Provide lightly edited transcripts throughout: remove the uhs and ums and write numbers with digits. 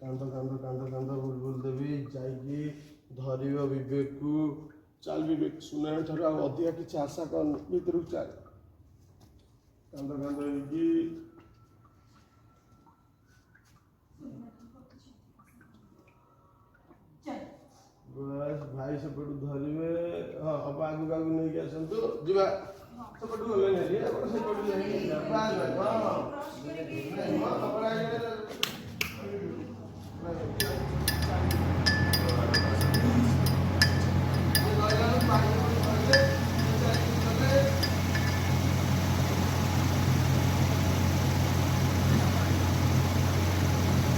କାନ୍ଦ କାନ୍ଦ କାନ୍ଦ କାନ୍ଦ ବୁଲବୁଲ ଦେବି ଯାଇକି ଧରିବ ବିବେକକୁ। ଚାଲ ବିବେକ ସୁନାରାୟଣ ଠାରୁ ଆଉ ଅଧିକା କିଛି ଆଶା କର ଭିତରକୁ ଚାଲ। କାନ୍ଦ କାନ୍ଦ ହେଇକି ବାସ୍ ଭାଇ ସେପଟୁ ଧରିବେ। ହଁ ଅପା ଆଗକୁ ଆଗକୁ ନେଇକି ଆସନ୍ତୁ ଯିବା। ସେପଟୁ ଗଲେ ନେଲି ଆପଣ ସେପଟୁ ନେଇକି ବାସ୍ ବାସ୍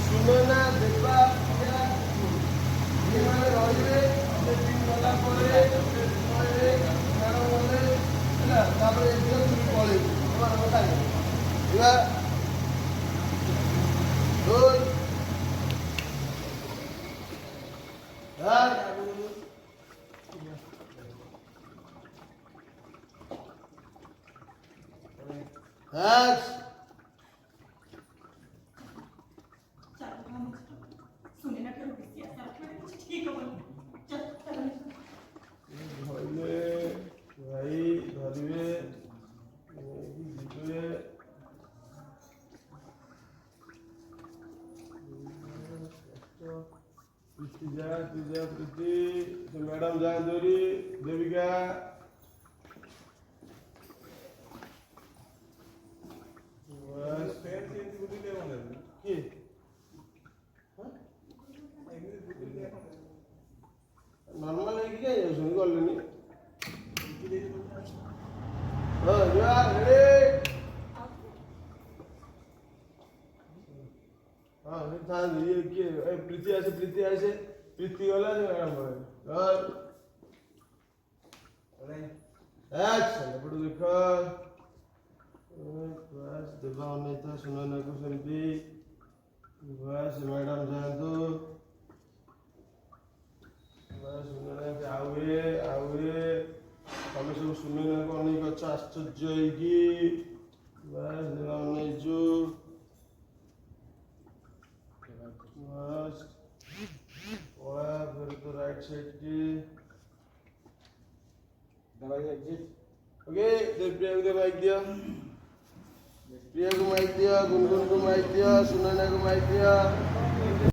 ସୁନନା ଦେବା ମାନେ ରହିବେ ଗଲା ପରେ ହେଲା ତାପରେ ପଳେଇବୁ ଯିବା। ଧରିବେ ଭାଇ ଧରିବେ ଯିବେ। ପ୍ରୀତି ଯା ପ୍ରୀତି ସେ ମ୍ୟାଡ଼ାମ ଯାଆନ୍ତୁ ଦେବିକା କିଏ ନର୍ମାଲ ହେଇକି କାହିଁ ଯାଉଛନ୍ତି ଗଲେନି। ହଁ ଯିବା ରେଡ଼ି। ହଁ ସେ ଥାନ୍ତି ଇଏ କିଏ ପ୍ରୀତି ଆସେ ପ୍ରୀତି ଗଲା ଏପଟୁ ଦେଖ ବାସ୍ ଦେବା ଅନେଇଥା ସୁନନାକୁ ସେମିତି ବାସ୍ ମ୍ୟାଡ଼ାମ ଯାଆନ୍ତୁ। ଆଉ ତମେ ସବୁ ସୁନନାକୁ ଅନେଇକି ଅଛ ଆଶ୍ଚର୍ଯ୍ୟ ହେଇକି ବାସ୍ ଦେବା ଅନେଇଛୁ। पड़ा फिर तो राइट साइड की दवाई एग्जिट। ओके प्रिया को माइक दिया, प्रिया को माइक दिया, गुनगुन को माइक दिया, सुनैना को माइक दिया।